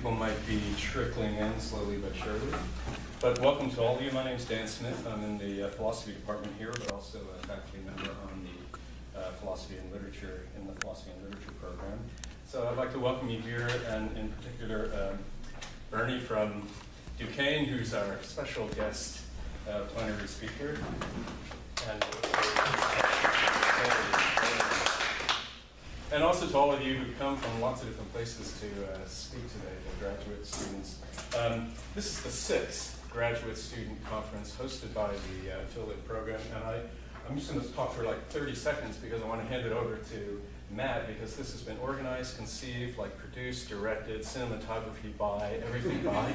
people might be trickling in slowly but surely. But welcome to all of you. My name is Dan Smith. I'm in the philosophy department here, but also a faculty member on the philosophy and literature in the philosophy and literature program. So I'd like to welcome you here, and in particular Bernie from Duquesne, who's our special guest plenary speaker. And also to all of you who come from lots of different places to speak today, the graduate students. This is the 6th graduate student conference hosted by the Phil Lit program, and I'm just going to talk for like 30 seconds because I want to hand it over to Matt, because this has been organized, conceived, like produced, directed, cinematography by, everything by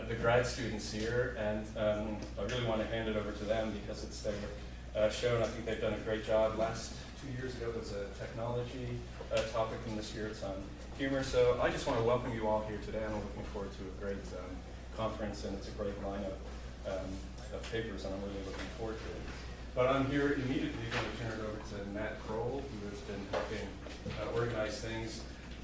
the grad students here, and I really want to hand it over to them because it's their show, and I think they've done a great job. Last 2 years ago it was a technology topic, and this year it's on humor. So I just want to welcome you all here today. I'm looking forward to a great conference, and it's a great lineup of papers, and I'm really looking forward to it. But I'm here immediately going to turn it over to Matt Kroll, who has been helping organize things.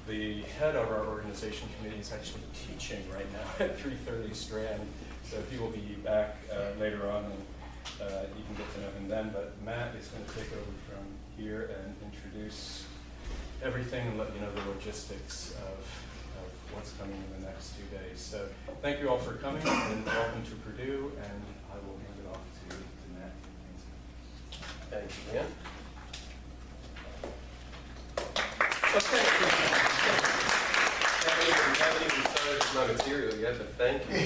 The head of our organization committee is actually teaching right now at 3:30 Strand, so he will be back later on, and you can get to know him then. But Matt is going to take over from here and introduce everything and let you know the logistics of what's coming in the next 2 days. So thank you all for coming, and welcome to Purdue, and I will hand it off to Matt. Thank you, Dan. Okay. Haven't even started my material yet, but thank you.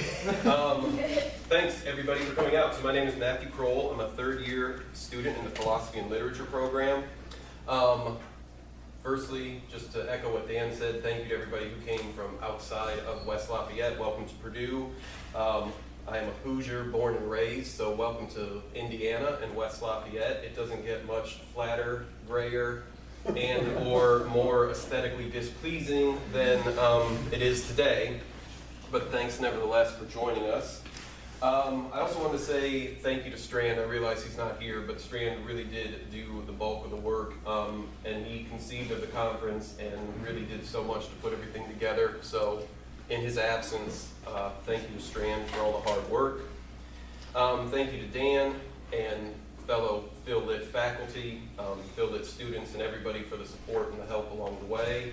Thanks, everybody, for coming out. So my name is Matthew Kroll. I'm a third-year student in the philosophy and literature program. Firstly, just to echo what Dan said, thank you to everybody who came from outside of West Lafayette. Welcome to Purdue. I am a Hoosier, born and raised, so welcome to Indiana and West Lafayette. It doesn't get much flatter, grayer, and or more aesthetically displeasing than it is today. But thanks nevertheless for joining us. I also want to say thank you to Strand. I realize he's not here, but Strand really did do the bulk of the work, and he conceived of the conference and really did so much to put everything together. So in his absence, thank you to Strand for all the hard work. Thank you to Dan and fellow Phil Lit faculty, Phil Lit students, and everybody for the support and the help along the way.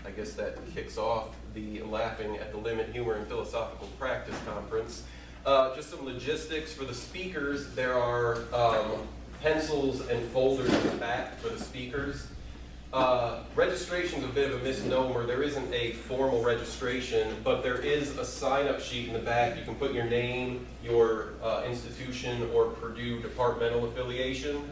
I guess that kicks off the Laughing at the Limit Humor and Philosophical Practice Conference. Just some logistics for the speakers. There are pencils and folders in the back for the speakers. Registration is a bit of a misnomer. There isn't a formal registration, but there is a sign-up sheet in the back. You can put your name, your institution or Purdue departmental affiliation,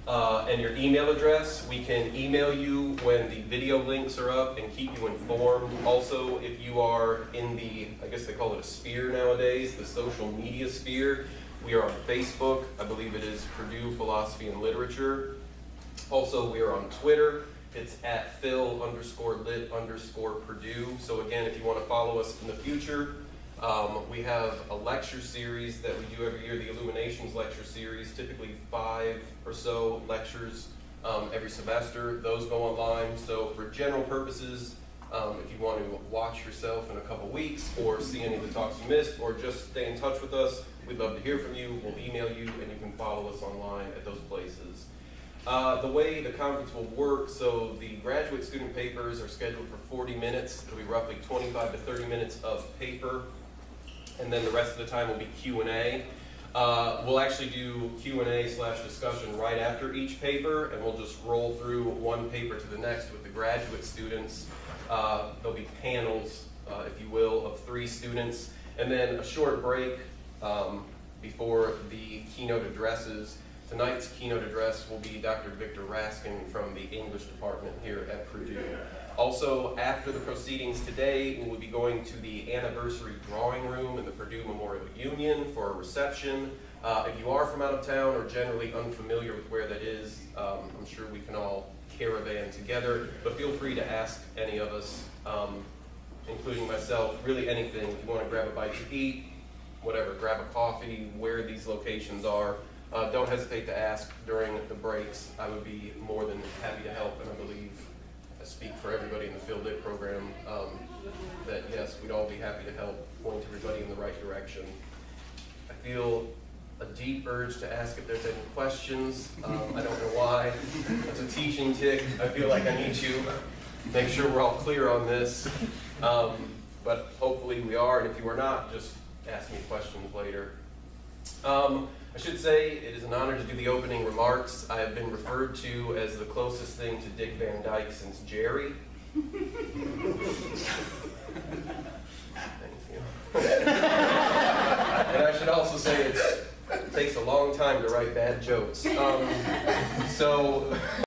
and your email address. We can email you when the video links are up and keep you informed. Also, if you are in the, I guess they call it a sphere nowadays, the social media sphere, we are on Facebook. I believe it is Purdue Philosophy and Literature. Also, we are on Twitter. It's at Phil_Lit_Purdue. So again, if you want to follow us in the future, we have a lecture series that we do every year, the Illuminations lecture series, typically 5 or so lectures every semester. Those go online. So for general purposes, if you want to watch yourself in a couple weeks or see any of the talks you missed or just stay in touch with us, we'd love to hear from you. We'll email you, and you can follow us online at those places. The way the conference will work, so the graduate student papers are scheduled for 40 minutes. It'll be roughly 25 to 30 minutes of paper, and then the rest of the time will be Q&A. We'll actually do Q&A/discussion right after each paper, and we'll just roll through one paper to the next with the graduate students. There'll be panels, if you will, of 3 students, and then a short break before the keynote addresses. Tonight's keynote address will be Dr. Victor Raskin from the English department here at Purdue. Also, after the proceedings today, we will be going to the anniversary drawing room in the Purdue Memorial Union for a reception. If you are from out of town or generally unfamiliar with where that is, I'm sure we can all caravan together, but feel free to ask any of us, including myself, really anything. If you want to grab a bite to eat, whatever, grab a coffee, where these locations are. Don't hesitate to ask during the breaks. I would be more than happy to help, and I believe I speak for everybody in the Phil Lit program that yes, us, we'd all be happy to help point everybody in the right direction. I feel a deep urge to ask if there's any questions. I don't know why. It's a teaching tick. I feel like I need to make sure we're all clear on this. But hopefully we are, and if you are not, just ask me questions later. I should say it is an honor to do the opening remarks. I have been referred to as the closest thing to Dick Van Dyke since Jerry. Thank you. And I should also say it takes a long time to write bad jokes. So